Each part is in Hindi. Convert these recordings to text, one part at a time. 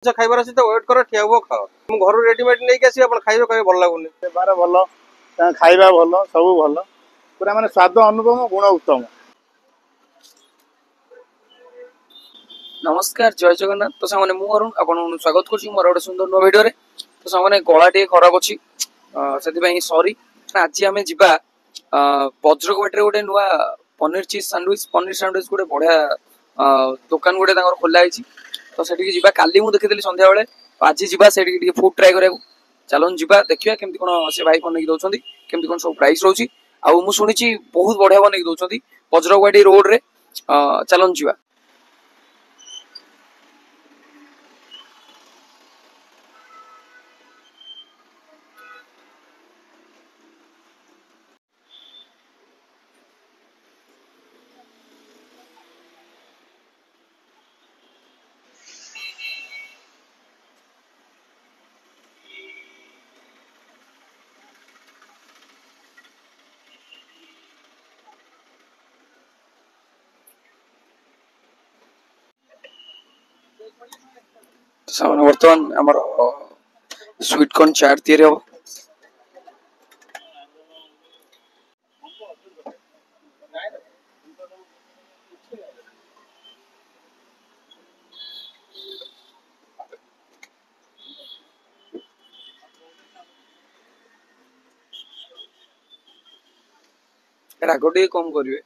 अच्छा खाइबार अछि तो वेट करो ठिया हुआ खाओ हम घर रेडीमेड नहीं के अपन खाइबे कहे भल लागुनी बेपार भल खाଇବା ଭଲ ସବୁ ଭଲ ପୁରା ମାନେ ସ୍ୱାଦ ଅନୁପମ ଗୁଣ उत्तम। नमस्कार जय जगन्नाथ तो सामने मु अरुण आपन स्वागत करछि मोर गोटे सुंदर नो वीडियो रे। तो सामने गला टे खराब अछि सेति पई सॉरी। आज आमे जिबा वज्रकोट रे गोटे नुवा पनीर सैंडविच गोटे बढ़िया दुकान गोटे तांकर खोला आइछि। तो सेठी जिबा काली मु देखितली संध्या बेले आज जिबा सेठी के फूड ट्राई करे चलन जिबा देखिया केमति कोन से भाई बनेक दउछंती केमति कोन सब प्राइस रहउछि आ मु सुनिछि बहुत बढ़िया बनेक दउछंती वज्रकोट रोड रे चलन जिबा। सामने वर्तमान आमर स्वीट कॉर्न चाट तैयारी हम राग टे कम करिवे।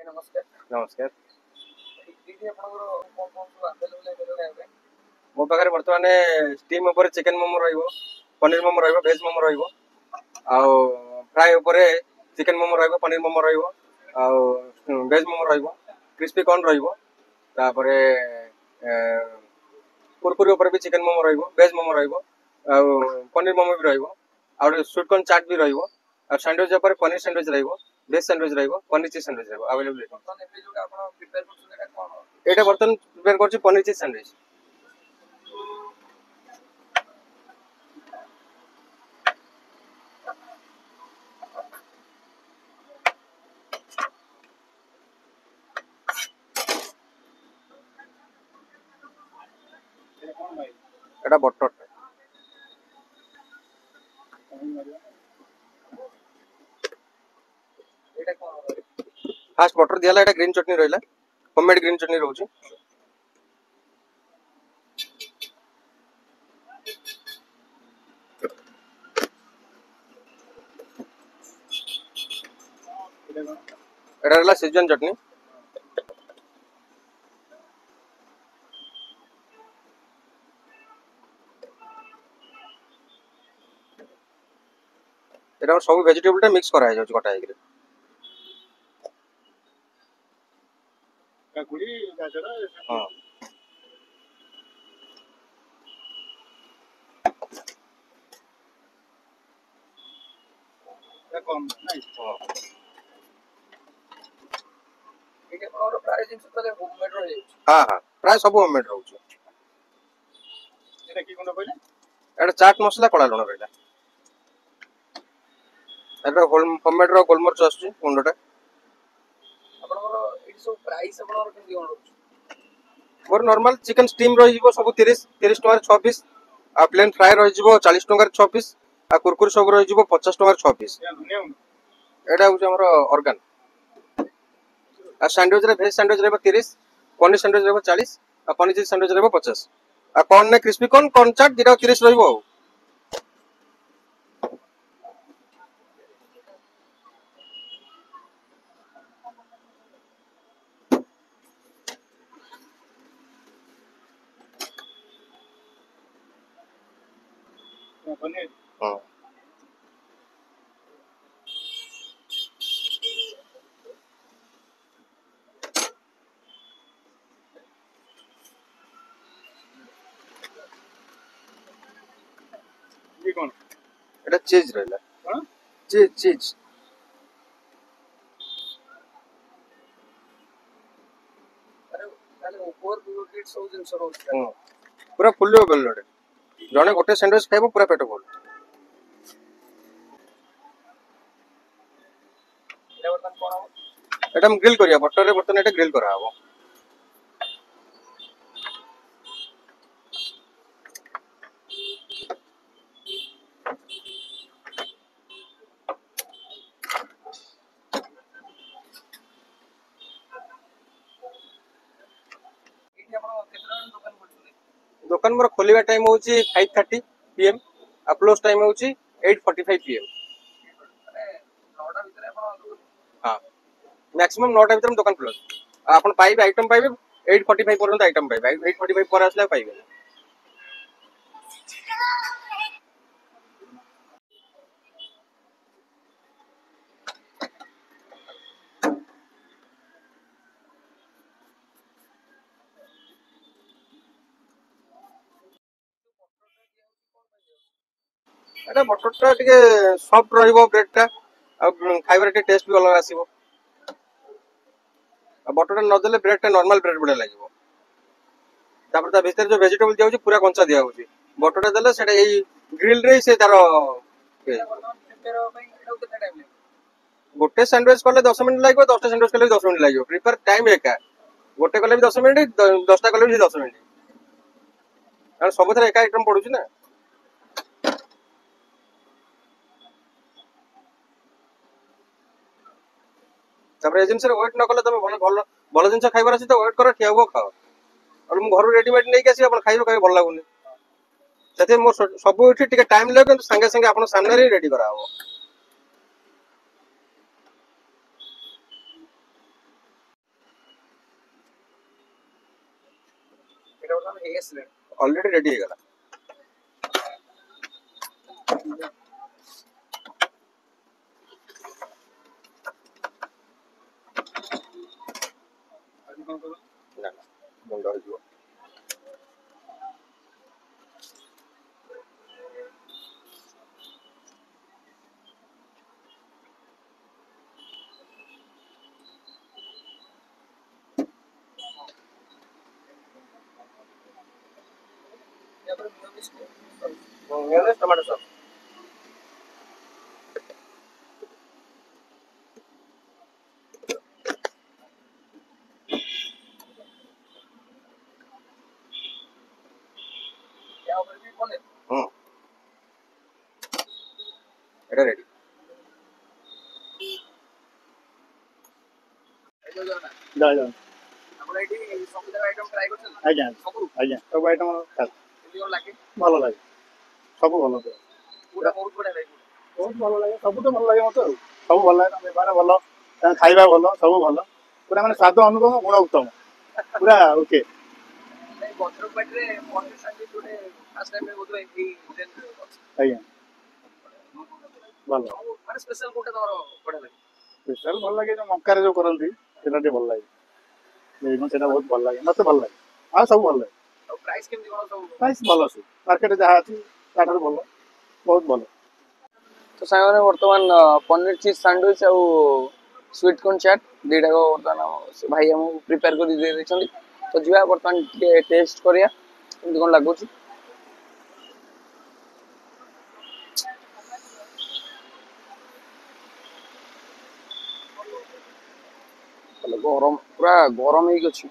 नमस्कार नमस्कार दीदी आपनकर कोन कोन सब अवेलेबल है मो पाखरे वर्तमान स्टीम ऊपर चिकन मोमो रहइबो पनीर मोमो रहइबो वेज मोमो रहइबो आ फ्राई ऊपर चिकन मोमो रहइबो पनीर मोमो रहइबो आ वेज मोमो रहइबो क्रिस्पी कॉर्न रहइबो तापरे कुरकुरी ऊपर भी चिकन मोमो रहइबो वेज मोमो रहइबो आ पनीर मोमो भी रहइबो आ स्वीट कॉर्न चाट भी रहइबो आ सैंडविच ऊपर पनीर सैंडविच रहइबो वेज सैंडविच रहइबो पनीर चीज सैंडविच रहइबो अवेलेबल बर्तन एबे जो आपण प्रिपेयर करछन एटा कोन एटा बर्तन प्रिपेयर करछि पनीर चीज सैंडविच एटा बटर एटा कोन फास्ट बटर दियाला एटा ग्रीन चटनी रहला होममेड ग्रीन चटनी रहउछि एटा रहला शेजवान चटनी एटा सब वेजिटेबल टा मिक्स करा जाय कटा हेकरे काकुड़ी गाजर हां कम नहीं हां एटा आपण प्राय जिंस तले होममेड रहे हां हां प्राय सब होममेड रहउछि एटा की कोन कहले एटा चाट मसला कळा लुण रहला एटा होममेड रो गोलमरच आछि गुंडटा आपनकर एटी सब प्राइस आपनकर केमि कोन रहउछि मोर नॉर्मल चिकन स्टीम रही जिवो सब 30 टका 6 पीस आ प्लेन फ्राई रही जिवो 40 टका 6 पीस आ कुरकुरी सब रही जिवो 50 टका 6 पीस एटा होछ हमर ऑर्गन आ सैंडविच रे वेज सैंडविच रे 30 पनीर सैंडविच रहबो 40 आ पनीर चीज सैंडविच रहबो 50 आ कॉर्न ने क्रिस्पी कॉर्न चाट दिटा 30 रहबो। पनीर हां ये कौन एटा चीज रहला हाँ चीज अरे ताले ओवर लोडेड सब जिंस रोज पूरा फुल्ली ओवरलोडेड जने गोटे सैंडविच खाइबो पूरा पेट फुल। एटा बर्तन कोन हो एटा हम ग्रिल करिया बटर रे बर्तन एटा ग्रिल करा हबो। एटी आपण केतना दुकान करछुले दुकान मोर खोलिबा टाइम होची 5:30 पीएम आ क्लोज टाइम होची 8:45 पीएम। अरे 9टा भितरे आपण हां मैक्सिमम 9टा भीतर दुकान क्लोज आपण पाइबे आइटम पाइबे 8:45 पर्यंत आइटम पाइबे 8:45 पर आसले पाइबे। एटा बटरटा टिके सॉफ्ट रहइबो ब्रेडटा आ खाइबार टे टेस्ट भी अलग आसीबो आ बटरटा न देले ब्रेडटा नॉर्मल ब्रेड बडे लागिबो। तापर ता भीतर जो वेजिटेबल दिया होची पूरा कंचा दिया होची बटरटा देले सेटा एई ग्रिल रे से तारो प्रिपेयर हो भाई एटा केतना टाइम ले गोटे सैंडविच कले 10 मिनिट लागिबो 10टा सैंडविच कले 10 मिनिट लागिबो प्रिपेयर टाइम एका गोटे कले भी 10 मिनिट 10टा कले भी 10 मिनिट कारण सब थरे एका आइटम पडुची ना। तापर एजेंसी रे वेट न कले तमे भल भल भल जिंस खाइबार अछि त वेट कर ठियाबो खाओ और मु घर रेडीमेड नै के आसी अपन खाइबो खाइ भल लागुनी सेते मो सब एठी टिके टाइम ले किंतु संगे संगे अपन सामने रे रेडी करा हबो। एटा बर्तन हे गेसले ऑलरेडी रेडी हे गला आज कौन करो ना ना बंद हो जिवो। या पर मियोनिस मेयोनेज टमाटो सॉस या पर भी पनीर एटा रेडी एटा जाना जा जा आपण एटी सब आइटम ट्राई करछन आज्ञा सब आज्ञा सब आइटम खा केली और लागे भल लागे सब भल लागे पूरा बहुत बड़ा लागे बहुत भल लागे सब तो भल लागे मते सब भल लागे बेपार भल खाइबा भल सब भल पूरा माने स्वाद अनुपम गुण उत्तम पूरा ओके नहीं बटर पेट रे paneer sandwich Jote fast time में बोलतो एटी होटल आज्ञा भल माने स्पेशल कोटा तोर बड़ा लागे स्पेशल भल लागे जो मक्का रे जो करंती सेटा टे भल लागे लेकिन सेटा बहुत भल लागे मते भल लागे आ सब भल लागे और प्राइस केमती कोन सब प्राइस भल अछि मार्केट जहा अछि ताठर भल बहुत भल तो सामने वर्तमान पनीर चीज सैंडविच और स्वीट कॉर्न चाट दीटा को वर्तमान से भाई हम प्रिपेयर कर दे देछन तो जिवा वर्तमान के टेस्ट करिया केमती कोन लागो छी गरम पूरा गरम ही अछि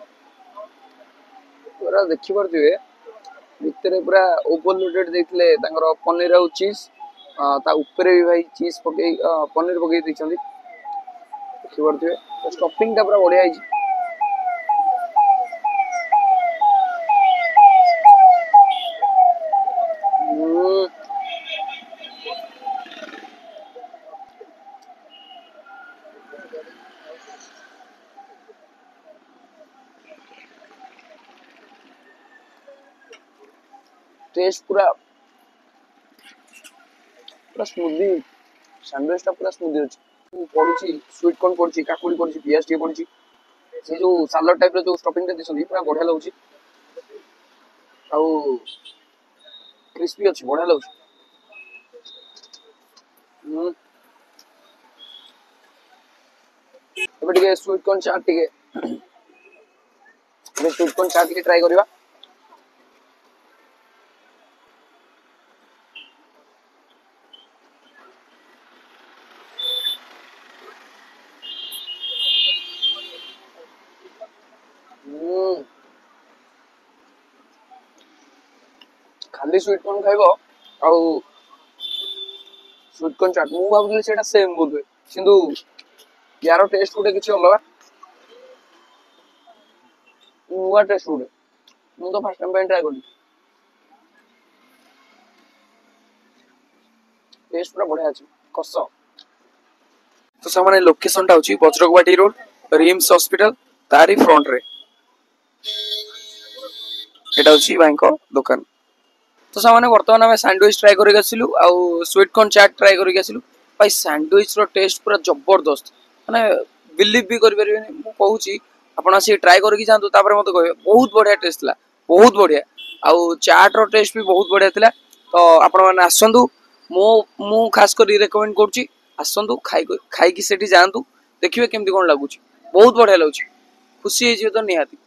पूरा देखि परथिबे भितरे पूरा ओवरलोडेड देखले तांगर पनीर और चीज ता ऊपर भी भाई चीज पके पनीर पके दैछन देखि परथिबे स्टफिंग ता पूरा बढ़िया है टेस्ट पूरा पूरा स्मूदी सैंडविच टा पूरा स्मूदी अछि पड़ुछि स्वीट कॉर्न पड़ुछि काकुड़ी पड़ुछि पियाज टी पड़ुछि से जो सालाड टाइप रो जो स्टफिंग टा दिसंदी पूरा बढ़िया लाଗୁଛି आउ क्रिस्पी अछि बढ़िया लाଗୁଛି ଏବେ ଟିକେ स्वीट कॉर्न चाट ଟିକେ स्वीट कॉर्न चाट ଟିକେ ट्राई करबा खाली स्वीट कॉर्न खाइबो आउ स्वीट कॉर्न चाट मु भाबुली सेटा सेम बोलबे किंतु यार टेस्ट गुटे किछि अलगा नुआ टेस्ट गुटे मु तो फर्स्ट टाइम पे ट्राई करली टेस्ट पूरा बढ़िया अछि कस तो सामाने लोकेशन टा होची वज्रकवाटी रोड रिम्स हॉस्पिटल तारी फ्रंट रे एटा होची भाई को दुकान तो सामाने वर्तमान हमें सैंडविच ट्राई करके आसिलु आ स्वीट कॉर्न चाट ट्राई करके आसिलु भाई सैंडविच रो टेस्ट पूरा जबरदस्त माने बिलीव भी करि परिबेनी मु कहूची आपण आसी ट्राई करके जानतु तापर मते कहबे बहुत बढ़िया टेस्ट ला बहुत बढ़िया आ चाट रो टेस्ट भी बहुत बढ़िया थिला तो आपण माने आसंदु मु खास करी रेकमेंड करची आसंदु खाई की सेठी जानतु देखिबे केमती कोन लागुची बहुत बढ़िया लागुची खुशी हे जे तो निहाती।